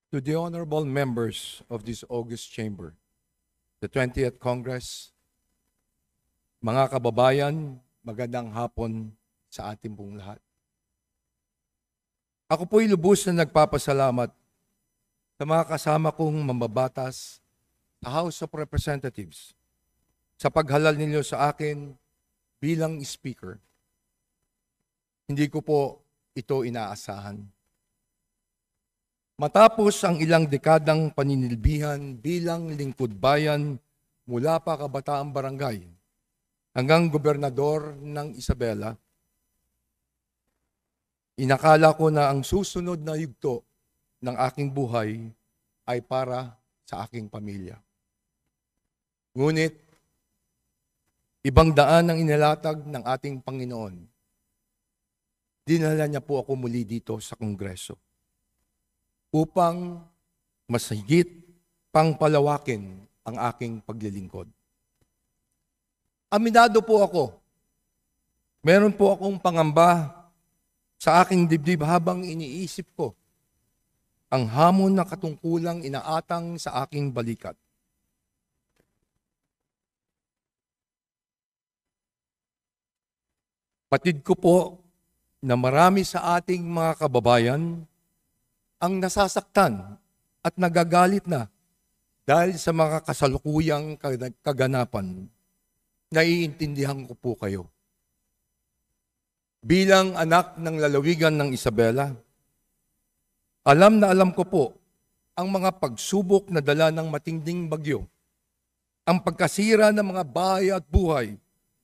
To the honorable members of this august chamber, the 20th Congress, mga kababayan, magandang hapon sa ating pong lahat. Ako po'y lubos na nagpapasalamat sa mga kasama kong mambabatas sa House of Representatives sa paghalal ninyo sa akin bilang speaker. Hindi ko po ito inaasahan. Matapos ang ilang dekadang paninilbihan bilang lingkod bayan mula pa kabataang barangay hanggang gobernador ng Isabela, inakala ko na ang susunod na yugto ng aking buhay ay para sa aking pamilya. Ngunit, ibang daan ang inilatag ng ating Panginoon. Dinala niya po ako muli dito sa Kongreso upang mas higit pang palawakin ang aking paglilingkod. Aminado po ako, meron po akong pangamba sa aking dibdib habang iniisip ko ang hamon na katungkulang inaatang sa aking balikat. Patid ko po na marami sa ating mga kababayan ang nasasaktan at nagagalit na dahil sa mga kasalukuyang kaganapan. Naiintindihan ko po kayo. Bilang anak ng lalawigan ng Isabela, alam na alam ko po ang mga pagsubok na dala ng matinding bagyo, ang pagkasira ng mga bahay at buhay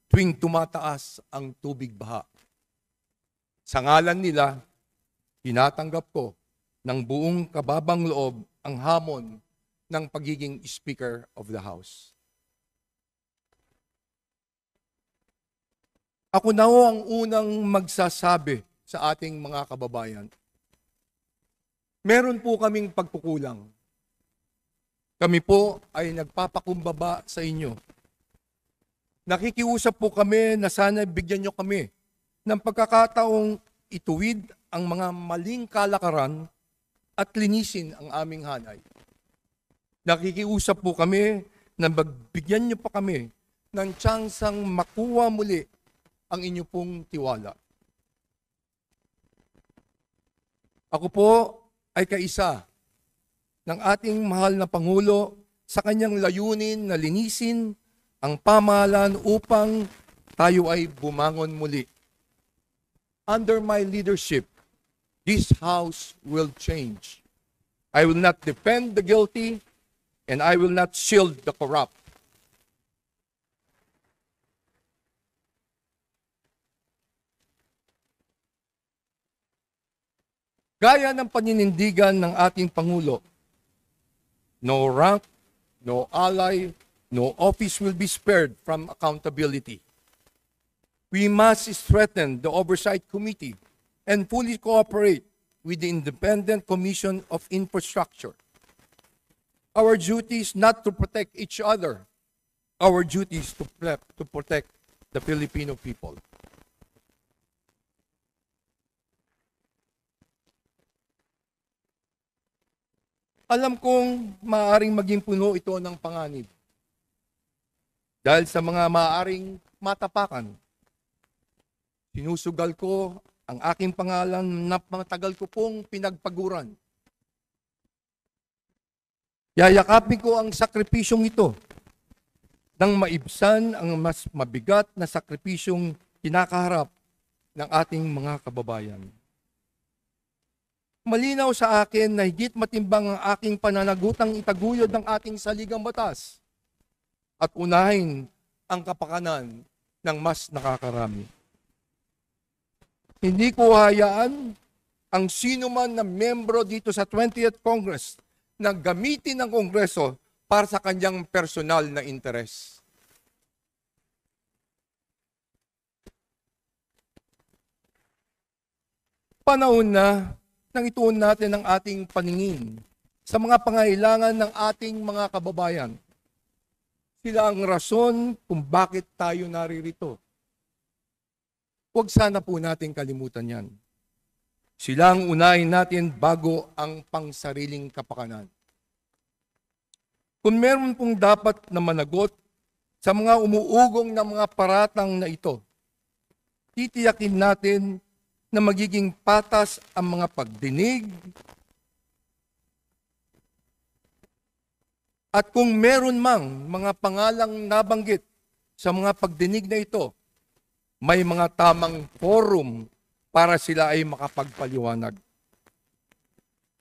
tuwing tumataas ang tubig baha. Sa ngalan nila, tinatanggap ko ng buong kababang loob ang hamon ng pagiging Speaker of the House. Ako na ho ang unang magsasabi sa ating mga kababayan. Meron po kaming pagkukulang. Kami po ay nagpapakumbaba sa inyo. Nakikiusap po kami na sana bigyan nyo kami ng pagkakataong ituwid ang mga maling kalakaran at linisin ang aming hanay. Nakikiusap po kami na magbigyan niyo pa kami ng tsansang makuha muli ang inyo pong tiwala. Ako po ay kaisa ng ating mahal na Pangulo sa kanyang layunin na linisin ang pamahalaan upang tayo ay bumangon muli. Under my leadership, this house will change. I will not defend the guilty, and I will not shield the corrupt. Gaya ng paninindigan ng ating Pangulo, no rank, no ally, no office will be spared from accountability. We must strengthen the Oversight Committee and fully cooperate with the Independent Commission of Infrastructure. Our duty is not to protect each other. Our duty is to protect the Filipino people. Alam kong maaaring maging puno ito ng panganib. Dahil sa mga maaaring matapakan, sinusugal ko ang aking pangalan na matagal ko pong pinagpaguran. Yayakapin ko ang sakripisyong ito nang maibsan ang mas mabigat na sakripisyong kinakaharap ng ating mga kababayan. Malinaw sa akin na higit matimbang ang aking pananagutang itaguyod ng ating saligang batas at unahin ang kapakanan ng mas nakakarami. Hindi ko hayaan ang sino man na membro dito sa 20th Congress na gamitin ng Kongreso para sa kanyang personal na interes. Panahon na nang ituon natin ang ating paningin sa mga pangailangan ng ating mga kababayan. Sila ang rason kung bakit tayo naririto. Huwag sana po natin kalimutan yan. Sila ang unahin natin bago ang pangsariling kapakanan. Kung meron pong dapat na managot sa mga umuugong na mga paratang na ito, titiyakin natin na magiging patas ang mga pagdinig at kung meron mang mga pangalang nabanggit sa mga pagdinig na ito, may mga tamang forum para sila ay makapagpaliwanag.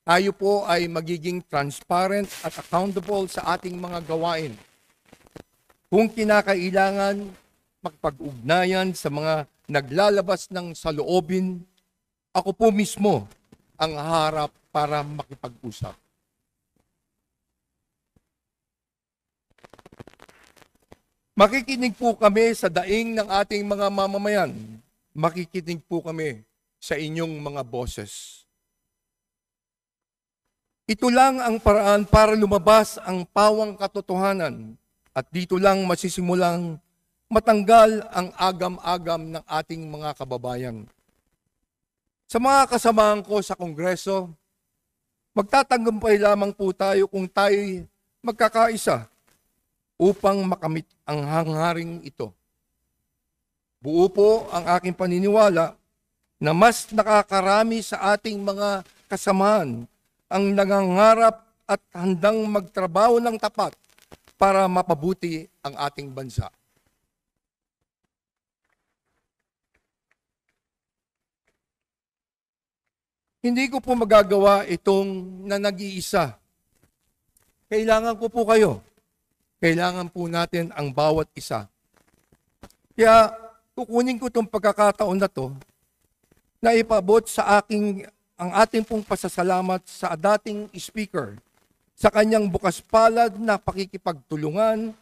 Tayo po ay magiging transparent at accountable sa ating mga gawain. Kung kinakailangan, magpag-ugnayan sa mga naglalabas ng saloobin, ako po mismo ang harap para makipag-usap. Makikinig po kami sa daing ng ating mga mamamayan. Makikinig po kami sa inyong mga boses. Ito lang ang paraan para lumabas ang pawang katotohanan at dito lang masisimulang matanggal ang agam-agam ng ating mga kababayan. Sa mga kasamahan ko sa Kongreso, magtatagumpay lamang po tayo kung tayo'y magkakaisa upang makamit ang hangaring ito. Buo po ang aking paniniwala na mas nakakarami sa ating mga kasamahan ang nangangarap at handang magtrabaho ng tapat para mapabuti ang ating bansa. Hindi ko po magagawa itong na nag-iisa. Kailangan ko po kayo. Kailangan po natin ang bawat isa. Kaya kukunin ko itong pagkakataon na to na ipabot sa ang ating pong pasasalamat sa dating speaker sa kanyang bukas palad na pakikipagtulungan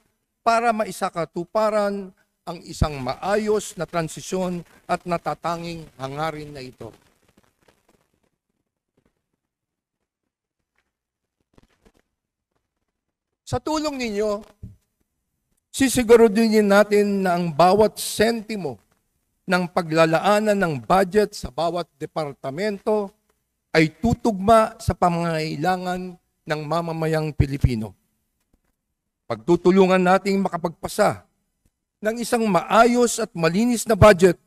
para maisakatuparan ang isang maayos na transisyon at natatanging hangarin na ito. Sa tulong ninyo, sisiguraduhin natin na ang bawat sentimo ng paglalaanan ng budget sa bawat departamento ay tutugma sa pangangailangan ng mamamayang Pilipino. Pagtutulungan nating makapagpasa ng isang maayos at malinis na budget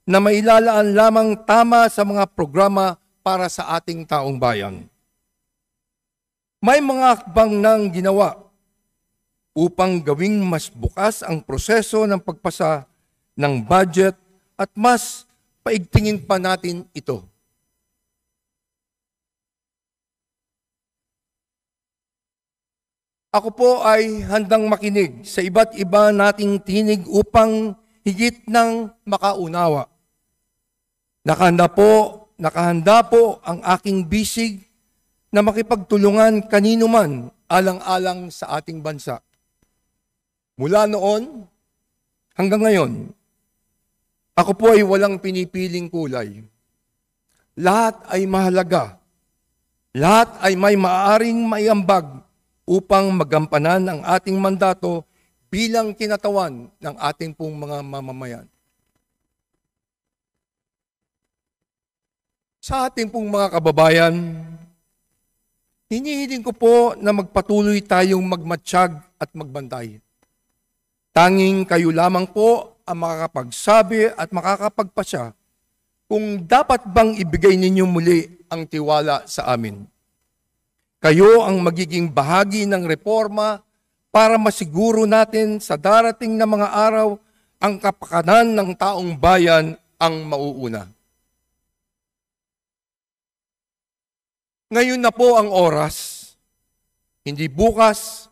na mailalaan lamang tama sa mga programa para sa ating taong bayan. May mga hakbang nang ginawa upang gawing mas bukas ang proseso ng pagpasa ng budget at mas paigtingin pa natin ito. Ako po ay handang makinig sa iba't iba nating tinig upang higit ng makaunawa. Nakahanda po ang aking bisig na makipagtulungan kanino man alang-alang sa ating bansa. Mula noon hanggang ngayon, ako po ay walang pinipiling kulay. Lahat ay mahalaga. Lahat ay may maaaring maiambag upang magampanan ang ating mandato bilang kinatawan ng ating pong mga mamamayan. Sa ating pong mga kababayan, hinihiling ko po na magpatuloy tayong magmatsyag at magbantay. Tanging kayo lamang po ang makakapagsabi at makakapagpasya kung dapat bang ibigay ninyo muli ang tiwala sa amin. Kayo ang magiging bahagi ng reforma para masiguro natin sa darating na mga araw ang kapakanan ng taong bayan ang mauuna. Ngayon na po ang oras, hindi bukas,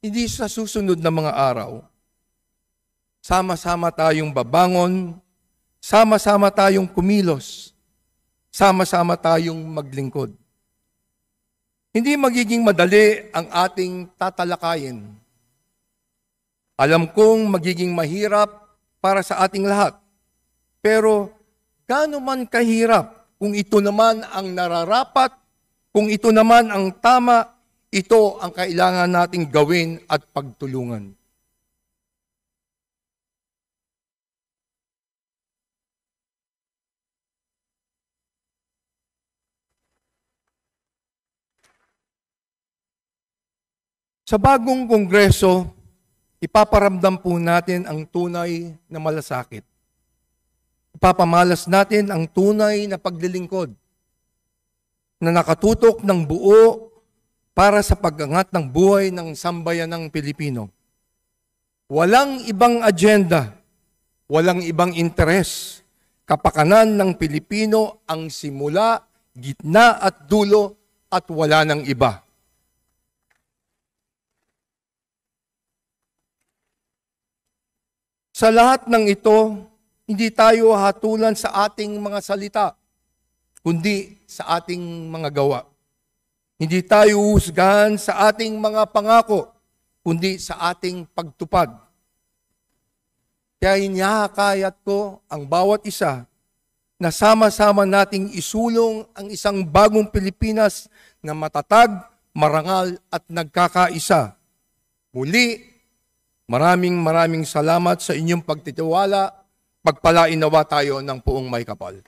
hindi sa susunod na mga araw. Sama-sama tayong babangon, sama-sama tayong kumilos, sama-sama tayong maglingkod. Hindi magiging madali ang ating tatalakayin. Alam kong magiging mahirap para sa ating lahat. Pero gaano man kahirap kung ito naman ang nararapat, kung ito naman ang tama, ito ang kailangan nating gawin at pagtulungan. Sa bagong Kongreso, ipaparamdam po natin ang tunay na malasakit. Ipapamalas natin ang tunay na paglilingkod na nakatutok ng buo para sa pag-angat ng buhay ng sambayanang Pilipino. Walang ibang agenda, walang ibang interes. Kapakanan ng Pilipino ang simula, gitna at dulo at wala ng iba. Sa lahat ng ito, hindi tayo hatulan sa ating mga salita, kundi sa ating mga gawa. Hindi tayo husgahan sa ating mga pangako, kundi sa ating pagtupad. Kaya hinihikayat ko ang bawat isa na sama-sama nating isulong ang isang bagong Pilipinas na matatag, marangal at nagkakaisa. Muli, maraming salamat sa inyong pagtitiwala. Pagpalain nawa tayo ng puong may kapal.